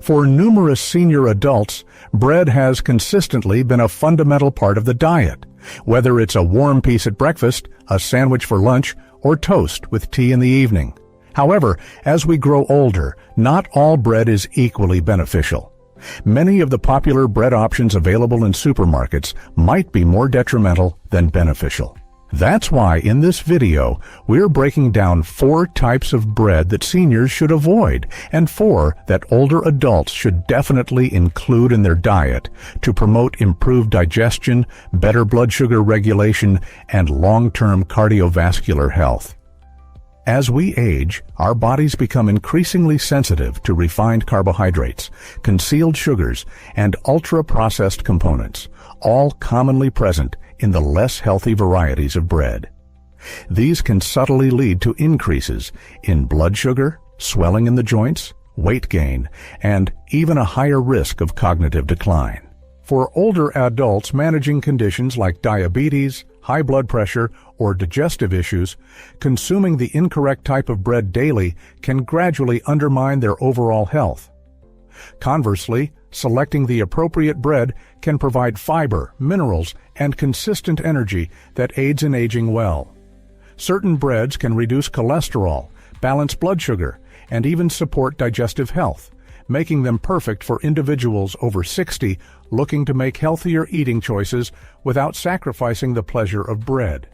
For numerous senior adults, bread has consistently been a fundamental part of the diet, whether it's a warm piece at breakfast, a sandwich for lunch, or toast with tea in the evening. However, as we grow older, not all bread is equally beneficial. Many of the popular bread options available in supermarkets might be more detrimental than beneficial. That's why in this video, we're breaking down 4 types of bread that seniors should avoid and 4 that older adults should definitely include in their diet to promote improved digestion, better blood sugar regulation, and long-term cardiovascular health. As we age, our bodies become increasingly sensitive to refined carbohydrates, concealed sugars, and ultra-processed components, all commonly present in the less healthy varieties of bread. These can subtly lead to increases in blood sugar, swelling in the joints, weight gain, and even a higher risk of cognitive decline. For older adults managing conditions like diabetes, high blood pressure, or digestive issues, consuming the incorrect type of bread daily can gradually undermine their overall health. Conversely, selecting the appropriate bread can provide fiber, minerals, and consistent energy that aids in aging well. Certain breads can reduce cholesterol, balance blood sugar, and even support digestive health, making them perfect for individuals over 60 looking to make healthier eating choices without sacrificing the pleasure of bread.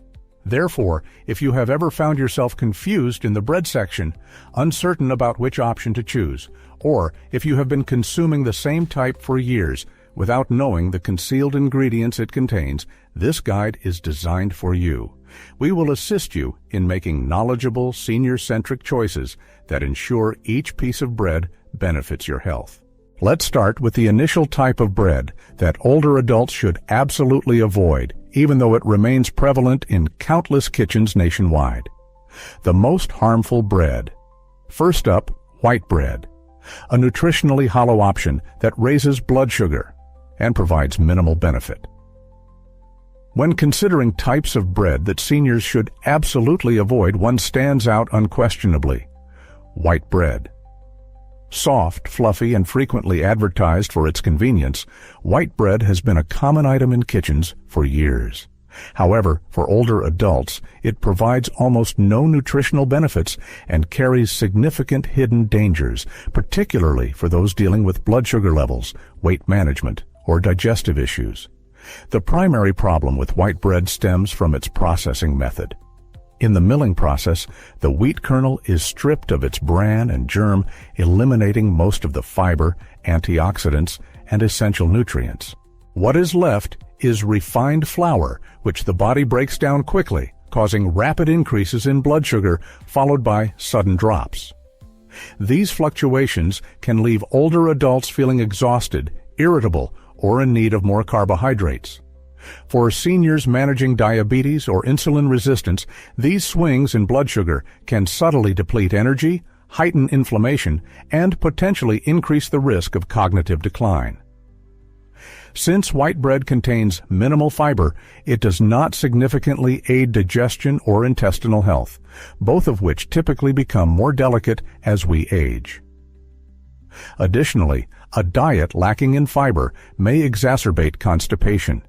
Therefore, if you have ever found yourself confused in the bread section, uncertain about which option to choose, or if you have been consuming the same type for years without knowing the concealed ingredients it contains, this guide is designed for you. We will assist you in making knowledgeable, senior-centric choices that ensure each piece of bread benefits your health. Let's start with the initial type of bread that older adults should absolutely avoid, even though it remains prevalent in countless kitchens nationwide. The most harmful bread. First up, white bread, a nutritionally hollow option that raises blood sugar and provides minimal benefit. When considering types of bread that seniors should absolutely avoid, one stands out unquestionably: white bread. Soft, fluffy, and frequently advertised for its convenience, white bread has been a common item in kitchens for years. However, for older adults, it provides almost no nutritional benefits and carries significant hidden dangers, particularly for those dealing with blood sugar levels, weight management, or digestive issues. The primary problem with white bread stems from its processing method. In the milling process, the wheat kernel is stripped of its bran and germ, eliminating most of the fiber, antioxidants, and essential nutrients. What is left is refined flour, which the body breaks down quickly, causing rapid increases in blood sugar, followed by sudden drops. These fluctuations can leave older adults feeling exhausted, irritable, or in need of more carbohydrates. For seniors managing diabetes or insulin resistance, these swings in blood sugar can subtly deplete energy, heighten inflammation, and potentially increase the risk of cognitive decline. Since white bread contains minimal fiber, it does not significantly aid digestion or intestinal health, both of which typically become more delicate as we age. Additionally, a diet lacking in fiber may exacerbate constipation,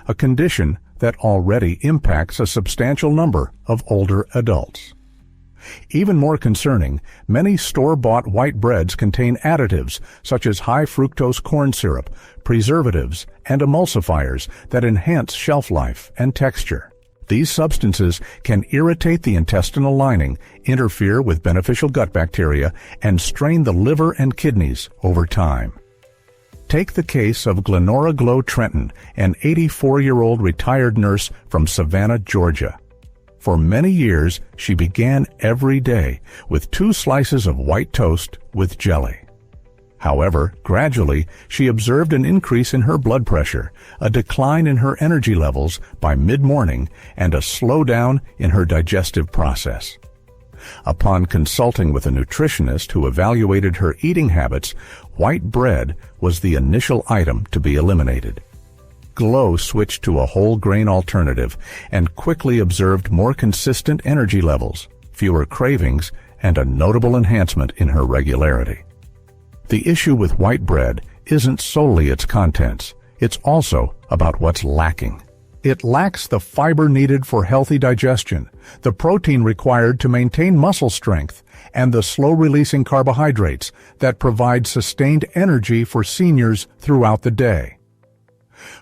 a condition that already impacts a substantial number of older adults. Even more concerning, many store-bought white breads contain additives such as high-fructose corn syrup, preservatives, and emulsifiers that enhance shelf life and texture. These substances can irritate the intestinal lining, interfere with beneficial gut bacteria, and strain the liver and kidneys over time. Take the case of Glenora Glow Trenton, an 84-year-old retired nurse from Savannah, Georgia. For many years, she began every day with 2 slices of white toast with jelly. However, gradually, she observed an increase in her blood pressure, a decline in her energy levels by mid-morning, and a slowdown in her digestive process. Upon consulting with a nutritionist who evaluated her eating habits, white bread was the initial item to be eliminated. Glow switched to a whole grain alternative and quickly observed more consistent energy levels, fewer cravings, and a notable enhancement in her regularity. The issue with white bread isn't solely its contents. It's also about what's lacking. It lacks the fiber needed for healthy digestion, the protein required to maintain muscle strength, and the slow-releasing carbohydrates that provide sustained energy for seniors throughout the day.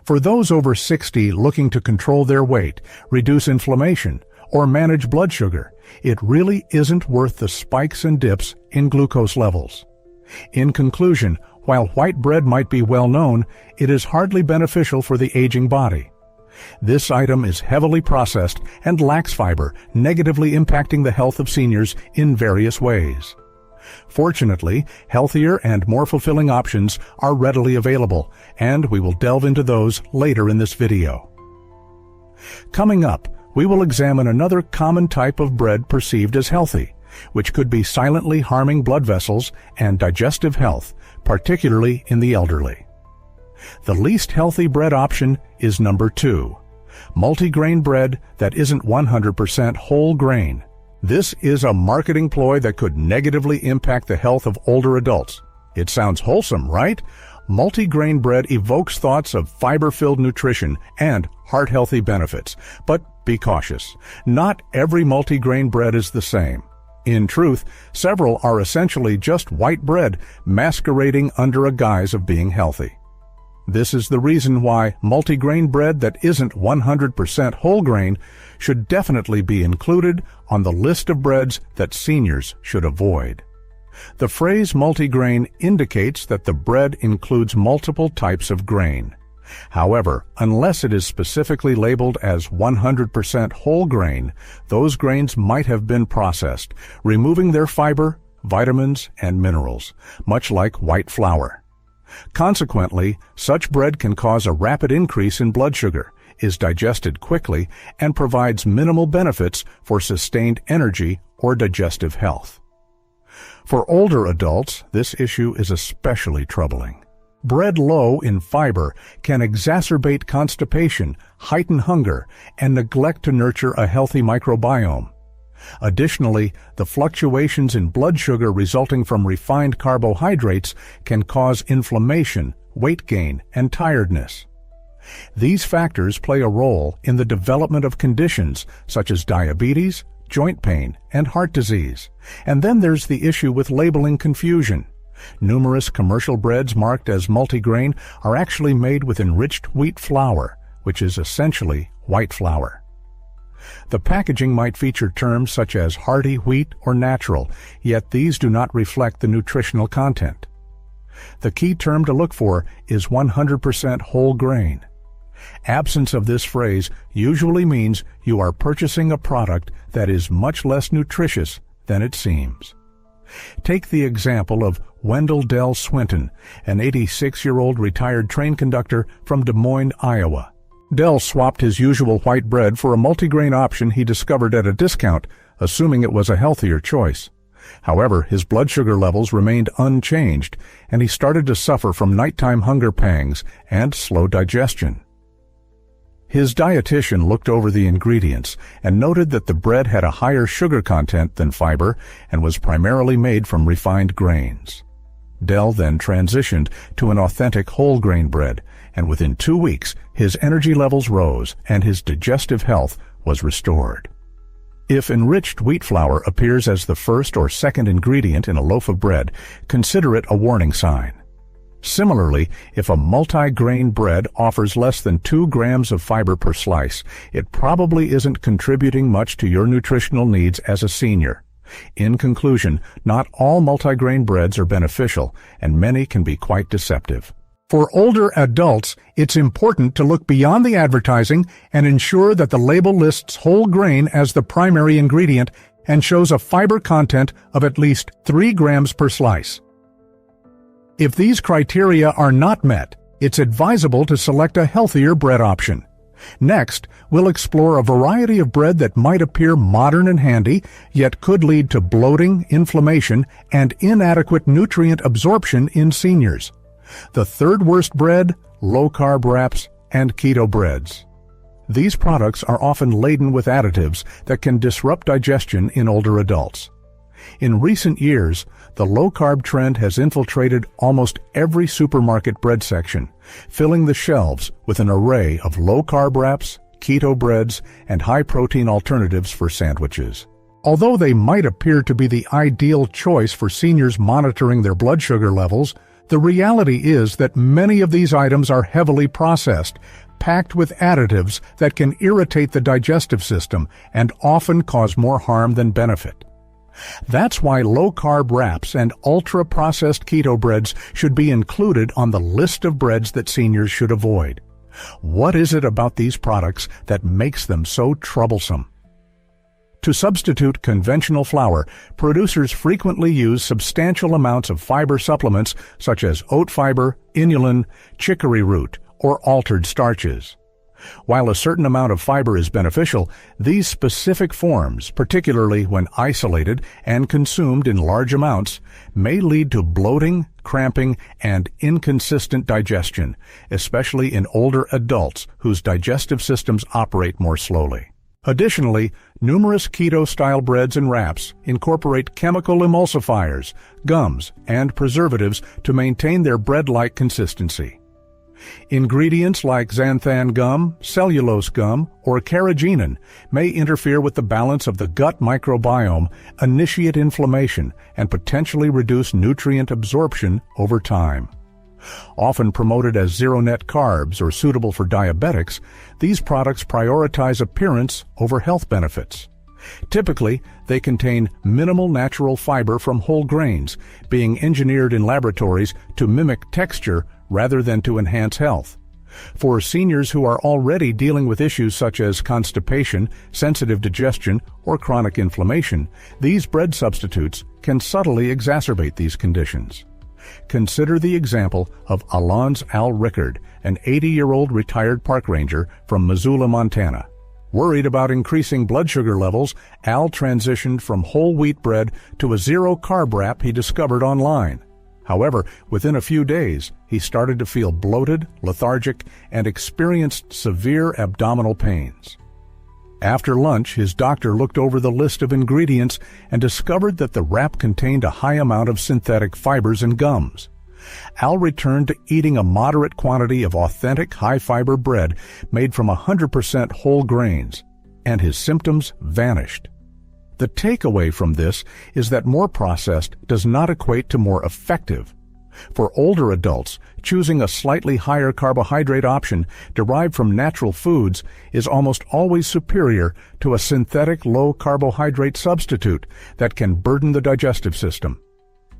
For those over 60 looking to control their weight, reduce inflammation, or manage blood sugar, it really isn't worth the spikes and dips in glucose levels. In conclusion, while white bread might be well known, it is hardly beneficial for the aging body. This item is heavily processed and lacks fiber, negatively impacting the health of seniors in various ways. Fortunately, healthier and more fulfilling options are readily available, and we will delve into those later in this video. Coming up, we will examine another common type of bread perceived as healthy, which could be silently harming blood vessels and digestive health, particularly in the elderly. The least healthy bread option is number 2, multigrain bread that isn't 100% whole grain. This is a marketing ploy that could negatively impact the health of older adults. It sounds wholesome, right? Multigrain bread evokes thoughts of fiber-filled nutrition and heart-healthy benefits. But be cautious. Not every multigrain bread is the same. In truth, several are essentially just white bread masquerading under a guise of being healthy. This is the reason why multigrain bread that isn't 100% whole grain should definitely be included on the list of breads that seniors should avoid. The phrase multigrain indicates that the bread includes multiple types of grain. However, unless it is specifically labeled as 100% whole grain, those grains might have been processed, removing their fiber, vitamins, and minerals, much like white flour. Consequently, such bread can cause a rapid increase in blood sugar, is digested quickly, and provides minimal benefits for sustained energy or digestive health. For older adults, this issue is especially troubling. Bread low in fiber can exacerbate constipation, heighten hunger, and neglect to nurture a healthy microbiome. Additionally, the fluctuations in blood sugar resulting from refined carbohydrates can cause inflammation, weight gain, and tiredness. These factors play a role in the development of conditions such as diabetes, joint pain, and heart disease. And then there's the issue with labeling confusion. Numerous commercial breads marked as multigrain are actually made with enriched wheat flour, which is essentially white flour. The packaging might feature terms such as hearty wheat or natural, yet these do not reflect the nutritional content. The key term to look for is 100% whole grain. Absence of this phrase usually means you are purchasing a product that is much less nutritious than it seems. Take the example of Wendell Dell Swinton, an 86-year-old retired train conductor from Des Moines, Iowa. Dell swapped his usual white bread for a multigrain option he discovered at a discount, assuming it was a healthier choice. However, his blood sugar levels remained unchanged, and he started to suffer from nighttime hunger pangs and slow digestion. His dietitian looked over the ingredients and noted that the bread had a higher sugar content than fiber and was primarily made from refined grains. Dell then transitioned to an authentic whole grain bread, and within 2 weeks, his energy levels rose and his digestive health was restored. If enriched wheat flour appears as the first or second ingredient in a loaf of bread, consider it a warning sign. Similarly, if a multi-grain bread offers less than 2 grams of fiber per slice, it probably isn't contributing much to your nutritional needs as a senior. In conclusion, not all multigrain breads are beneficial, and many can be quite deceptive. For older adults, it's important to look beyond the advertising and ensure that the label lists whole grain as the primary ingredient and shows a fiber content of at least 3 grams per slice. If these criteria are not met, it's advisable to select a healthier bread option. Next, we'll explore a variety of bread that might appear modern and handy, yet could lead to bloating, inflammation, and inadequate nutrient absorption in seniors. The third worst bread, low-carb wraps, and keto breads. These products are often laden with additives that can disrupt digestion in older adults. In recent years, the low-carb trend has infiltrated almost every supermarket bread section, filling the shelves with an array of low-carb wraps, keto breads, and high-protein alternatives for sandwiches. Although they might appear to be the ideal choice for seniors monitoring their blood sugar levels, the reality is that many of these items are heavily processed, packed with additives that can irritate the digestive system and often cause more harm than benefit. That's why low-carb wraps and ultra-processed keto breads should be included on the list of breads that seniors should avoid. What is it about these products that makes them so troublesome? To substitute conventional flour, producers frequently use substantial amounts of fiber supplements such as oat fiber, inulin, chicory root, or altered starches. While a certain amount of fiber is beneficial, these specific forms, particularly when isolated and consumed in large amounts, may lead to bloating, cramping, and inconsistent digestion, especially in older adults whose digestive systems operate more slowly. Additionally, numerous keto-style breads and wraps incorporate chemical emulsifiers, gums, and preservatives to maintain their bread-like consistency. Ingredients like xanthan gum, cellulose gum, or carrageenan may interfere with the balance of the gut microbiome, initiate inflammation, and potentially reduce nutrient absorption over time. Often promoted as zero-net carbs or suitable for diabetics, these products prioritize appearance over health benefits. Typically, they contain minimal natural fiber from whole grains, being engineered in laboratories to mimic texture rather than to enhance health. For seniors who are already dealing with issues such as constipation, sensitive digestion, or chronic inflammation, these bread substitutes can subtly exacerbate these conditions. Consider the example of Alon's Al Rickard, an 80-year-old retired park ranger from Missoula, Montana. Worried about increasing blood sugar levels, Al transitioned from whole wheat bread to a zero-carb wrap he discovered online. However, within a few days, he started to feel bloated, lethargic, and experienced severe abdominal pains. After lunch, his doctor looked over the list of ingredients and discovered that the wrap contained a high amount of synthetic fibers and gums. Al returned to eating a moderate quantity of authentic high-fiber bread made from 100% whole grains, and his symptoms vanished. The takeaway from this is that more processed does not equate to more effective. For older adults, choosing a slightly higher carbohydrate option derived from natural foods is almost always superior to a synthetic low-carbohydrate substitute that can burden the digestive system.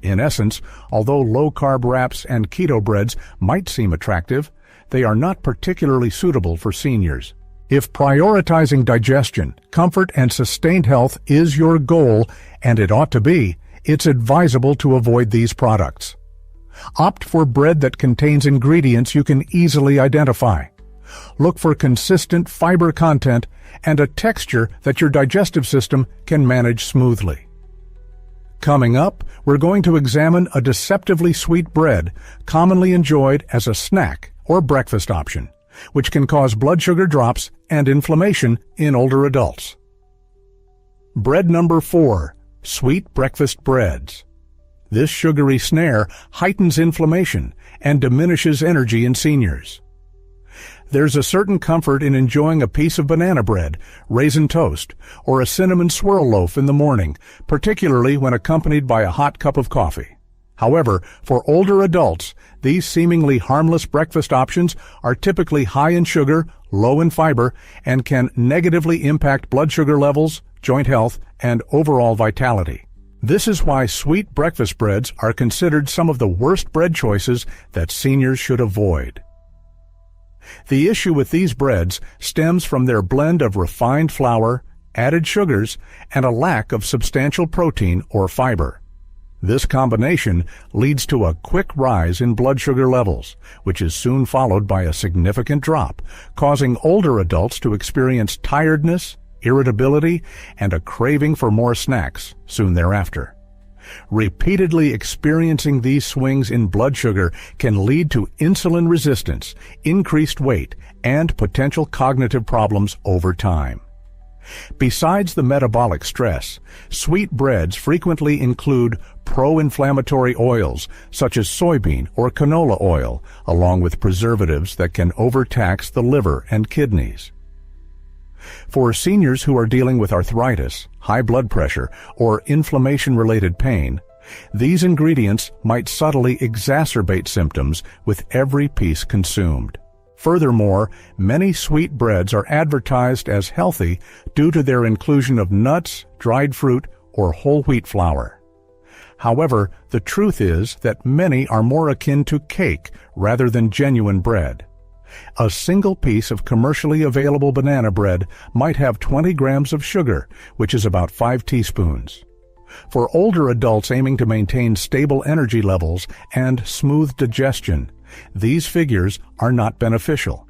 In essence, although low-carb wraps and keto breads might seem attractive, they are not particularly suitable for seniors. If prioritizing digestion, comfort, and sustained health is your goal, and it ought to be, it's advisable to avoid these products. Opt for bread that contains ingredients you can easily identify. Look for consistent fiber content and a texture that your digestive system can manage smoothly. Coming up, we're going to examine a deceptively sweet bread commonly enjoyed as a snack or breakfast option, which can cause blood sugar drops and inflammation in older adults. Bread number 4, sweet breakfast breads. This sugary snare heightens inflammation and diminishes energy in seniors. There's a certain comfort in enjoying a piece of banana bread, raisin toast, or a cinnamon swirl loaf in the morning, particularly when accompanied by a hot cup of coffee. However, for older adults, these seemingly harmless breakfast options are typically high in sugar, low in fiber, and can negatively impact blood sugar levels, joint health, and overall vitality. This is why sweet breakfast breads are considered some of the worst bread choices that seniors should avoid. The issue with these breads stems from their blend of refined flour, added sugars, and a lack of substantial protein or fiber. This combination leads to a quick rise in blood sugar levels, which is soon followed by a significant drop, causing older adults to experience tiredness, irritability, and a craving for more snacks soon thereafter. Repeatedly experiencing these swings in blood sugar can lead to insulin resistance, increased weight, and potential cognitive problems over time. Besides the metabolic stress, sweet breads frequently include pro-inflammatory oils such as soybean or canola oil, along with preservatives that can overtax the liver and kidneys. For seniors who are dealing with arthritis, high blood pressure, or inflammation-related pain, these ingredients might subtly exacerbate symptoms with every piece consumed. Furthermore, many sweet breads are advertised as healthy due to their inclusion of nuts, dried fruit, or whole wheat flour. However, the truth is that many are more akin to cake rather than genuine bread. A single piece of commercially available banana bread might have 20 grams of sugar, which is about 5 teaspoons. For older adults aiming to maintain stable energy levels and smooth digestion, these figures are not beneficial.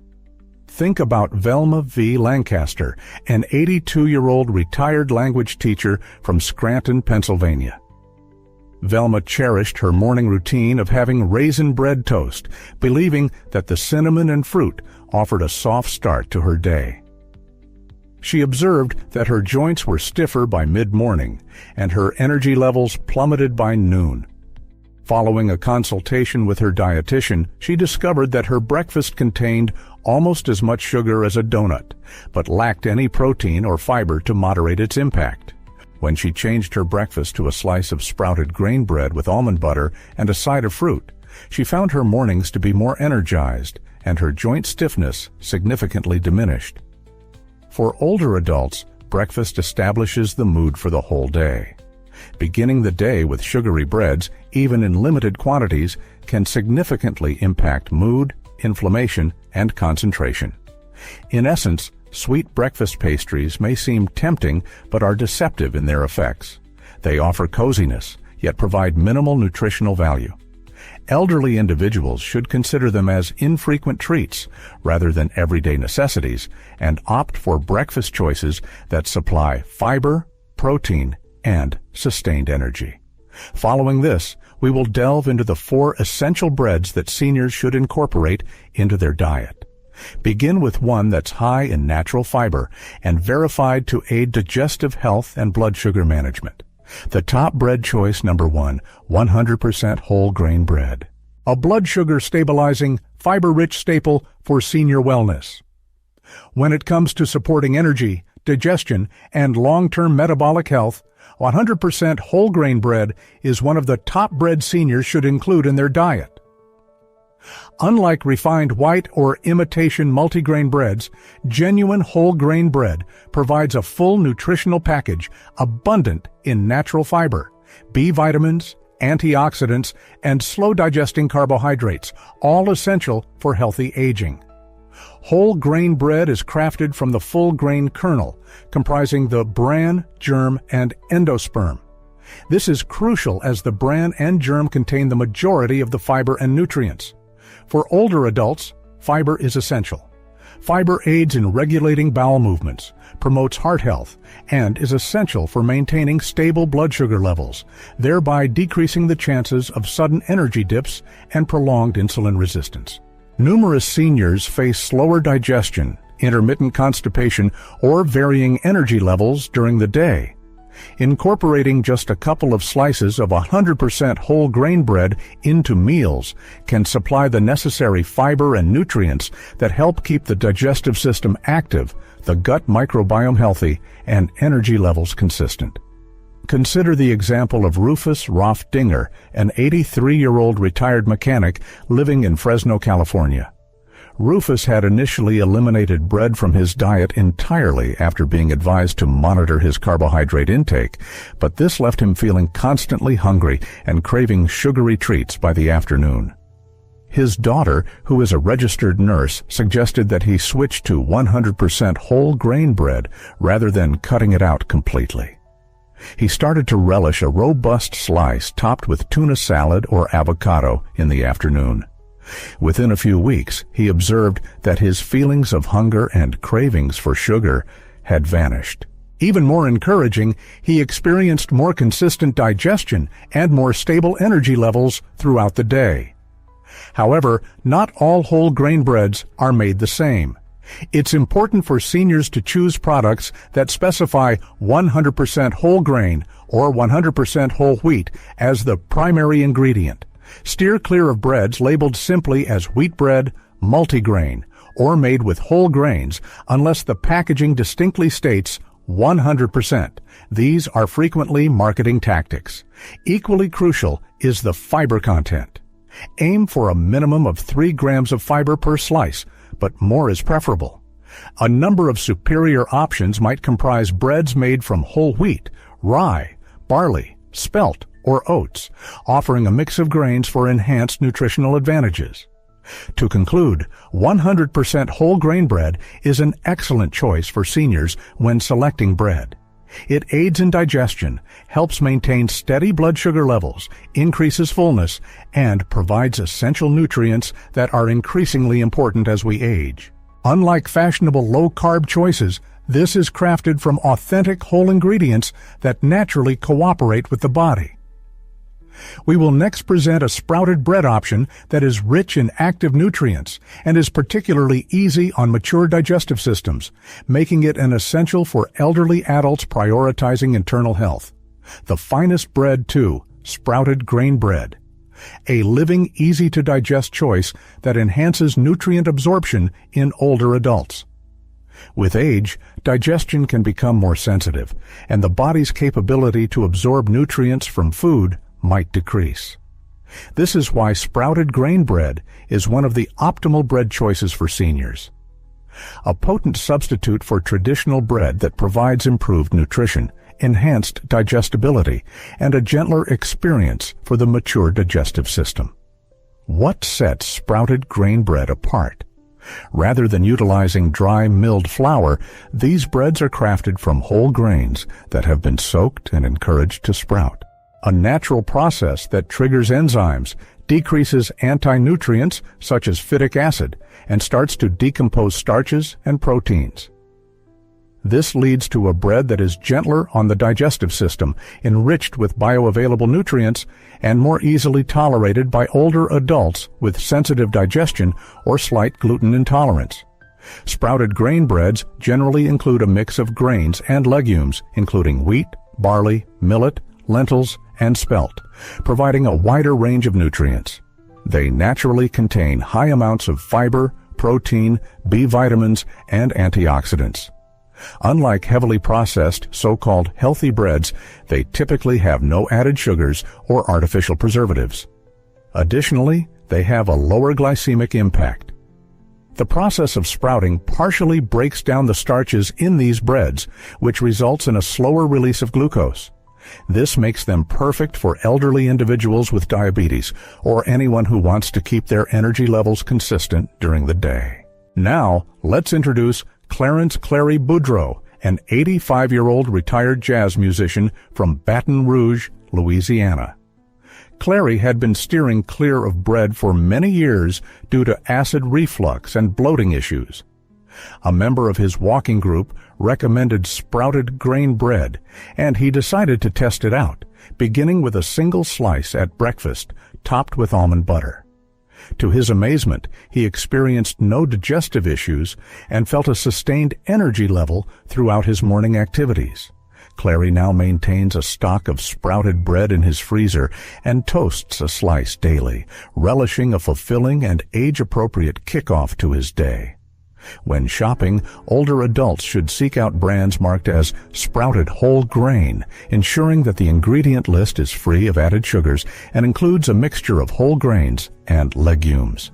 Think about Velma V. Lancaster, an 82-year-old retired language teacher from Scranton, Pennsylvania. Velma cherished her morning routine of having raisin bread toast, believing that the cinnamon and fruit offered a soft start to her day. She observed that her joints were stiffer by mid-morning, and her energy levels plummeted by noon. Following a consultation with her dietitian, she discovered that her breakfast contained almost as much sugar as a donut, but lacked any protein or fiber to moderate its impact. When she changed her breakfast to a slice of sprouted grain bread with almond butter and a side of fruit, she found her mornings to be more energized and her joint stiffness significantly diminished. For older adults, breakfast establishes the mood for the whole day. Beginning the day with sugary breads, even in limited quantities, can significantly impact mood, inflammation, and concentration. In essence, sweet breakfast pastries may seem tempting but are deceptive in their effects. They offer coziness, yet provide minimal nutritional value. Elderly individuals should consider them as infrequent treats rather than everyday necessities and opt for breakfast choices that supply fiber, protein, and sustained energy. Following this, we will delve into the 4 essential breads that seniors should incorporate into their diet. Begin with one that's high in natural fiber and verified to aid digestive health and blood sugar management. The top bread choice number 1, 100% whole grain bread. A blood sugar stabilizing, fiber-rich staple for senior wellness. When it comes to supporting energy, digestion, and long-term metabolic health, 100% whole grain bread is one of the top bread seniors should include in their diet. Unlike refined white or imitation multigrain breads, genuine whole grain bread provides a full nutritional package abundant in natural fiber, B vitamins, antioxidants, and slow-digesting carbohydrates, all essential for healthy aging. Whole grain bread is crafted from the full grain kernel, comprising the bran, germ, and endosperm. This is crucial as the bran and germ contain the majority of the fiber and nutrients. For older adults, fiber is essential. Fiber aids in regulating bowel movements, promotes heart health, and is essential for maintaining stable blood sugar levels, thereby decreasing the chances of sudden energy dips and prolonged insulin resistance. Numerous seniors face slower digestion, intermittent constipation, or varying energy levels during the day. Incorporating just a couple of slices of 100% whole grain bread into meals can supply the necessary fiber and nutrients that help keep the digestive system active, the gut microbiome healthy, and energy levels consistent. Consider the example of Rufus Roth Dinger, an 83-year-old retired mechanic living in Fresno, California. Rufus had initially eliminated bread from his diet entirely after being advised to monitor his carbohydrate intake, but this left him feeling constantly hungry and craving sugary treats by the afternoon. His daughter, who is a registered nurse, suggested that he switch to 100% whole grain bread rather than cutting it out completely. He started to relish a robust slice topped with tuna salad or avocado in the afternoon. Within a few weeks, he observed that his feelings of hunger and cravings for sugar had vanished. Even more encouraging, he experienced more consistent digestion and more stable energy levels throughout the day. However, not all whole grain breads are made the same. It's important for seniors to choose products that specify 100% whole grain or 100% whole wheat as the primary ingredient. Steer clear of breads labeled simply as wheat bread, multigrain, or made with whole grains unless the packaging distinctly states 100%. These are frequently marketing tactics. Equally crucial is the fiber content. Aim for a minimum of 3 grams of fiber per slice, but more is preferable. A number of superior options might comprise breads made from whole wheat, rye, barley, spelt, or oats, offering a mix of grains for enhanced nutritional advantages. To conclude, 100% whole grain bread is an excellent choice for seniors when selecting bread. It aids in digestion, helps maintain steady blood sugar levels, increases fullness, and provides essential nutrients that are increasingly important as we age. Unlike fashionable low-carb choices, this is crafted from authentic whole ingredients that naturally cooperate with the body. We will next present a sprouted bread option that is rich in active nutrients and is particularly easy on mature digestive systems, making it an essential for elderly adults prioritizing internal health. The finest bread, too, sprouted grain bread. A living, easy-to-digest choice that enhances nutrient absorption in older adults. With age, digestion can become more sensitive, and the body's capability to absorb nutrients from food might decrease. This is why sprouted grain bread is one of the optimal bread choices for seniors. A potent substitute for traditional bread that provides improved nutrition, enhanced digestibility, and a gentler experience for the mature digestive system. What sets sprouted grain bread apart? Rather than utilizing dry milled flour, these breads are crafted from whole grains that have been soaked and encouraged to sprout. A natural process that triggers enzymes, decreases anti-nutrients such as phytic acid, and starts to decompose starches and proteins. This leads to a bread that is gentler on the digestive system, enriched with bioavailable nutrients, and more easily tolerated by older adults with sensitive digestion or slight gluten intolerance. Sprouted grain breads generally include a mix of grains and legumes, including wheat, barley, millet, lentils, and spelt, providing a wider range of nutrients. They naturally contain high amounts of fiber, protein, B vitamins, and antioxidants. Unlike heavily processed, so-called healthy breads, they typically have no added sugars or artificial preservatives. Additionally, they have a lower glycemic impact. The process of sprouting partially breaks down the starches in these breads, which results in a slower release of glucose. This makes them perfect for elderly individuals with diabetes or anyone who wants to keep their energy levels consistent during the day. Now, let's introduce Clarence Clary Boudreau, an 85-year-old retired jazz musician from Baton Rouge, Louisiana. Clary had been steering clear of bread for many years due to acid reflux and bloating issues. A member of his walking group recommended sprouted grain bread, and he decided to test it out, beginning with a single slice at breakfast, topped with almond butter. To his amazement, he experienced no digestive issues and felt a sustained energy level throughout his morning activities. Clary now maintains a stock of sprouted bread in his freezer and toasts a slice daily, relishing a fulfilling and age-appropriate kickoff to his day. When shopping, older adults should seek out brands marked as sprouted whole grain, ensuring that the ingredient list is free of added sugars and includes a mixture of whole grains and legumes.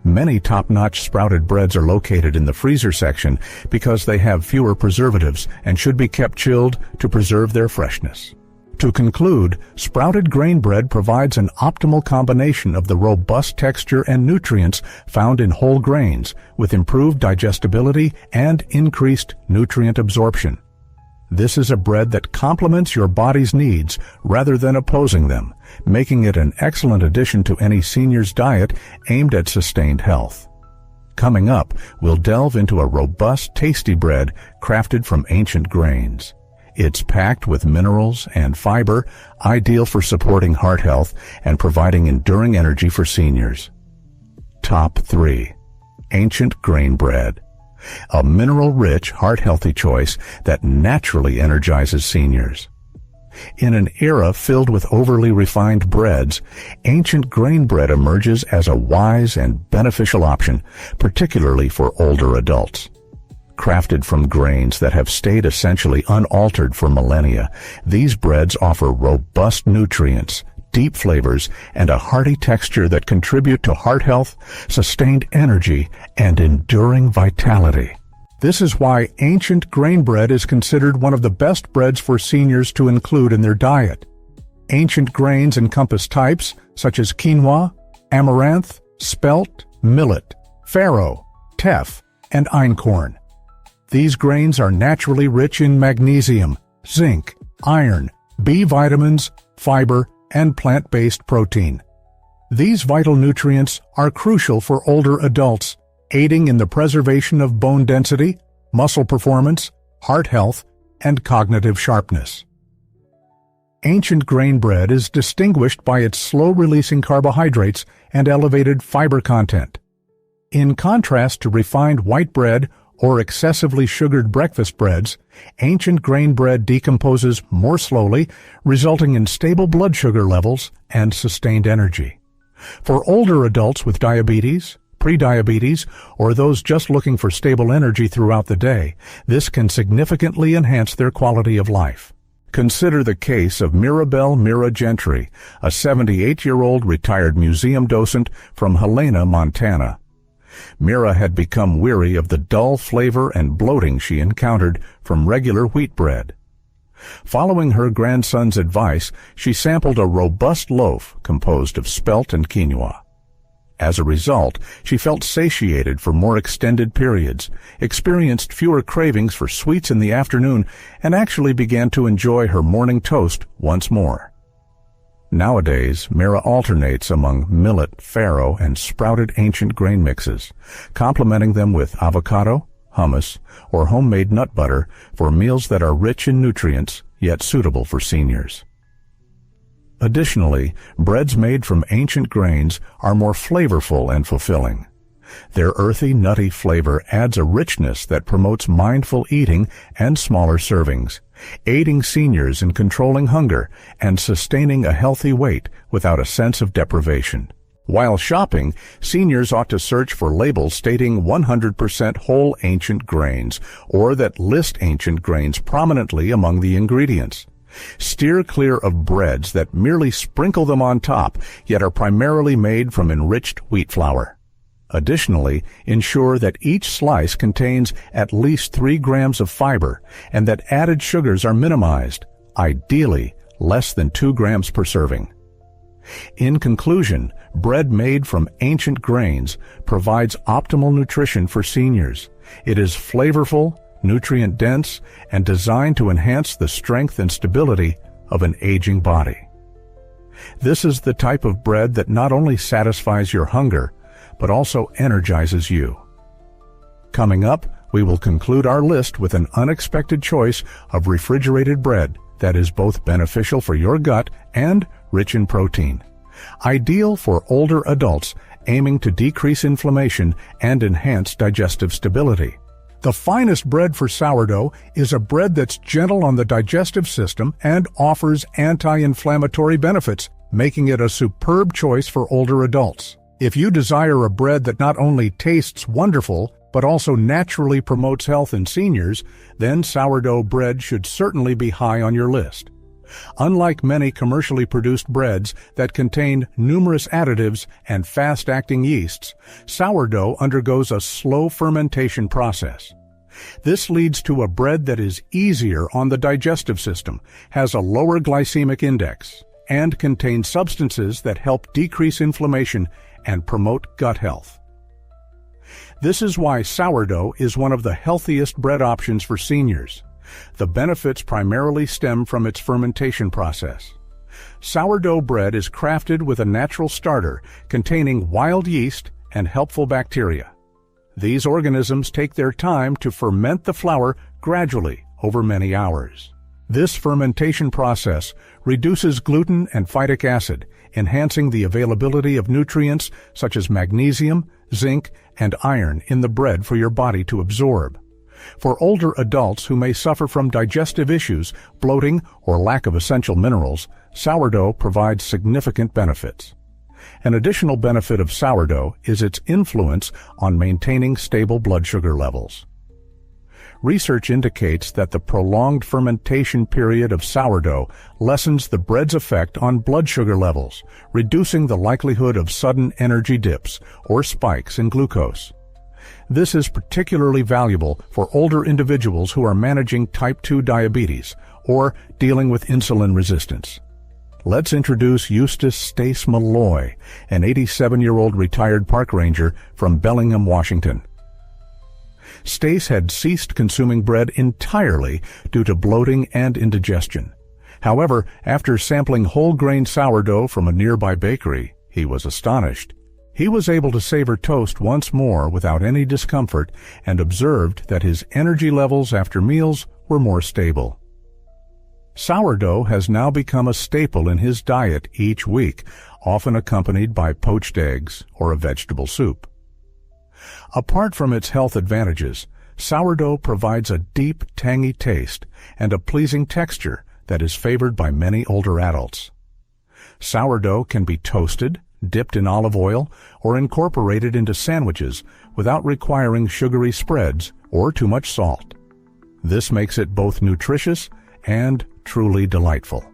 Many top-notch sprouted breads are located in the freezer section because they have fewer preservatives and should be kept chilled to preserve their freshness. To conclude, sprouted grain bread provides an optimal combination of the robust texture and nutrients found in whole grains, with improved digestibility and increased nutrient absorption. This is a bread that complements your body's needs rather than opposing them, making it an excellent addition to any senior's diet aimed at sustained health. Coming up, we'll delve into a robust, tasty bread crafted from ancient grains. It's packed with minerals and fiber, ideal for supporting heart health and providing enduring energy for seniors. Top 3. ancient grain bread, a mineral-rich, heart-healthy choice that naturally energizes seniors. In an era filled with overly refined breads, ancient grain bread emerges as a wise and beneficial option, particularly for older adults. Crafted from grains that have stayed essentially unaltered for millennia, these breads offer robust nutrients, deep flavors, and a hearty texture that contribute to heart health, sustained energy, and enduring vitality. This is why ancient grain bread is considered one of the best breads for seniors to include in their diet. Ancient grains encompass types such as quinoa, amaranth, spelt, millet, farro, teff, and einkorn. These grains are naturally rich in magnesium, zinc, iron, B vitamins, fiber, and plant-based protein. These vital nutrients are crucial for older adults, aiding in the preservation of bone density, muscle performance, heart health, and cognitive sharpness. Ancient grain bread is distinguished by its slow-releasing carbohydrates and elevated fiber content. In contrast to refined white bread or excessively sugared breakfast breads, ancient grain bread decomposes more slowly, resulting in stable blood sugar levels and sustained energy. For older adults with diabetes, prediabetes, or those just looking for stable energy throughout the day, this can significantly enhance their quality of life. Consider the case of Mirabelle Mira Gentry, a 78-year-old retired museum docent from Helena, Montana. Mira had become weary of the dull flavor and bloating she encountered from regular wheat bread. Following her grandson's advice, she sampled a robust loaf composed of spelt and quinoa. As a result, she felt satiated for more extended periods, experienced fewer cravings for sweets in the afternoon, and actually began to enjoy her morning toast once more. Nowadays, Mira alternates among millet, farro, and sprouted ancient grain mixes, complementing them with avocado, hummus, or homemade nut butter for meals that are rich in nutrients, yet suitable for seniors. Additionally, breads made from ancient grains are more flavorful and fulfilling. Their earthy, nutty flavor adds a richness that promotes mindful eating and smaller servings, aiding seniors in controlling hunger and sustaining a healthy weight without a sense of deprivation. While shopping, seniors ought to search for labels stating 100% whole ancient grains, or that list ancient grains prominently among the ingredients. Steer clear of breads that merely sprinkle them on top, yet are primarily made from enriched wheat flour. Additionally, ensure that each slice contains at least 3 grams of fiber and that added sugars are minimized, ideally less than 2 grams per serving. In conclusion, bread made from ancient grains provides optimal nutrition for seniors. It is flavorful, nutrient-dense, and designed to enhance the strength and stability of an aging body. This is the type of bread that not only satisfies your hunger, but also energizes you. Coming up, we will conclude our list with an unexpected choice of refrigerated bread that is both beneficial for your gut and rich in protein. Ideal for older adults aiming to decrease inflammation and enhance digestive stability. The finest bread for sourdough is a bread that's gentle on the digestive system and offers anti-inflammatory benefits, making it a superb choice for older adults. If you desire a bread that not only tastes wonderful, but also naturally promotes health in seniors, then sourdough bread should certainly be high on your list. Unlike many commercially produced breads that contain numerous additives and fast-acting yeasts, sourdough undergoes a slow fermentation process. This leads to a bread that is easier on the digestive system, has a lower glycemic index, and contains substances that help decrease inflammation and promote gut health. This is why sourdough is one of the healthiest bread options for seniors. The benefits primarily stem from its fermentation process. Sourdough bread is crafted with a natural starter containing wild yeast and helpful bacteria. These organisms take their time to ferment the flour gradually over many hours. This fermentation process reduces gluten and phytic acid, enhancing the availability of nutrients such as magnesium, zinc, and iron in the bread for your body to absorb. For older adults who may suffer from digestive issues, bloating, or lack of essential minerals, sourdough provides significant benefits. An additional benefit of sourdough is its influence on maintaining stable blood sugar levels. Research indicates that the prolonged fermentation period of sourdough lessens the bread's effect on blood sugar levels, reducing the likelihood of sudden energy dips or spikes in glucose. This is particularly valuable for older individuals who are managing type 2 diabetes or dealing with insulin resistance. Let's introduce Eustace Stace Malloy, an 87-year-old retired park ranger from Bellingham, Washington. Stace had ceased consuming bread entirely due to bloating and indigestion. However, after sampling whole-grain sourdough from a nearby bakery, he was astonished. He was able to savor toast once more without any discomfort and observed that his energy levels after meals were more stable. Sourdough has now become a staple in his diet each week, often accompanied by poached eggs or a vegetable soup. Apart from its health advantages, sourdough provides a deep, tangy taste and a pleasing texture that is favored by many older adults. Sourdough can be toasted, dipped in olive oil, or incorporated into sandwiches without requiring sugary spreads or too much salt. This makes it both nutritious and truly delightful.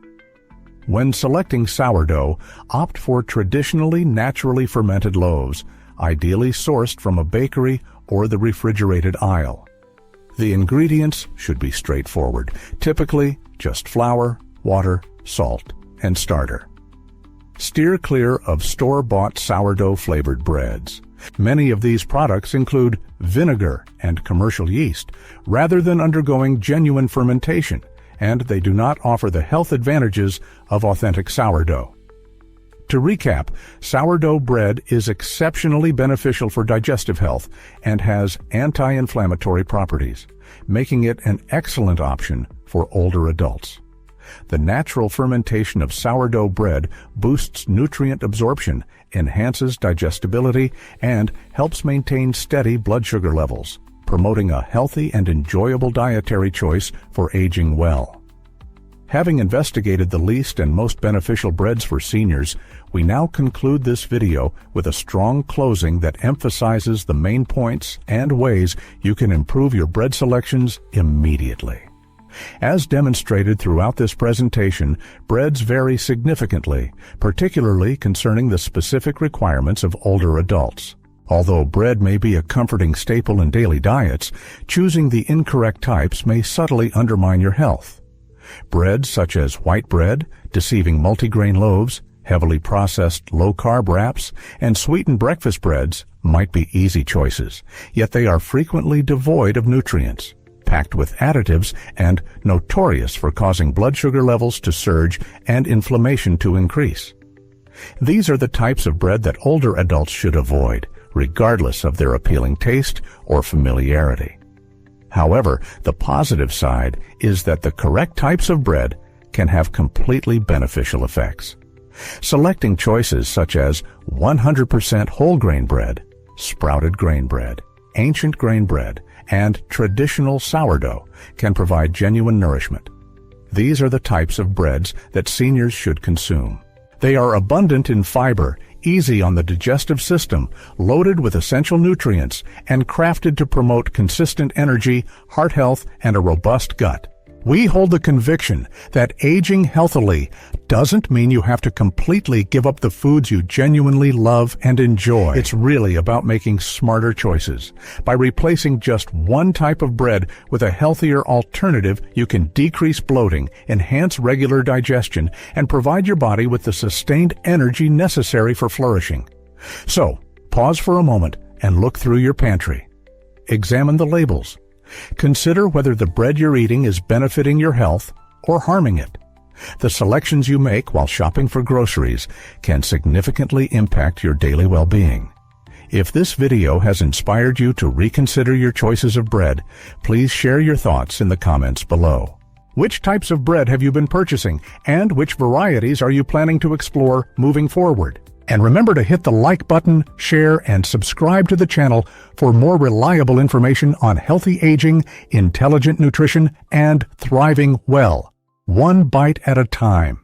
When selecting sourdough, opt for traditionally naturally fermented loaves, ideally sourced from a bakery or the refrigerated aisle. The ingredients should be straightforward, typically just flour, water, salt, and starter. Steer clear of store-bought sourdough-flavored breads. Many of these products include vinegar and commercial yeast, rather than undergoing genuine fermentation, and they do not offer the health advantages of authentic sourdough. To recap, sourdough bread is exceptionally beneficial for digestive health and has anti-inflammatory properties, making it an excellent option for older adults. The natural fermentation of sourdough bread boosts nutrient absorption, enhances digestibility, and helps maintain steady blood sugar levels, promoting a healthy and enjoyable dietary choice for aging well. Having investigated the least and most beneficial breads for seniors, we now conclude this video with a strong closing that emphasizes the main points and ways you can improve your bread selections immediately. As demonstrated throughout this presentation, breads vary significantly, particularly concerning the specific requirements of older adults. Although bread may be a comforting staple in daily diets, choosing the incorrect types may subtly undermine your health. Breads such as white bread, deceiving multigrain loaves, heavily processed low-carb wraps, and sweetened breakfast breads might be easy choices, yet they are frequently devoid of nutrients, packed with additives, and notorious for causing blood sugar levels to surge and inflammation to increase. These are the types of bread that older adults should avoid, regardless of their appealing taste or familiarity. However, the positive side is that the correct types of bread can have completely beneficial effects. Selecting choices such as 100% whole grain bread, sprouted grain bread, ancient grain bread, and traditional sourdough can provide genuine nourishment. These are the types of breads that seniors should consume. They are abundant in fiber, easy on the digestive system, loaded with essential nutrients, and crafted to promote consistent energy, heart health, and a robust gut. We hold the conviction that aging healthily doesn't mean you have to completely give up the foods you genuinely love and enjoy. It's really about making smarter choices. By replacing just one type of bread with a healthier alternative, you can decrease bloating, enhance regular digestion, and provide your body with the sustained energy necessary for flourishing. So, pause for a moment and look through your pantry. Examine the labels. Consider whether the bread you're eating is benefiting your health or harming it. The selections you make while shopping for groceries can significantly impact your daily well-being. If this video has inspired you to reconsider your choices of bread, please share your thoughts in the comments below. Which types of bread have you been purchasing, and which varieties are you planning to explore moving forward? And remember to hit the like button, share, and subscribe to the channel for more reliable information on healthy aging, intelligent nutrition, and thriving well, one bite at a time.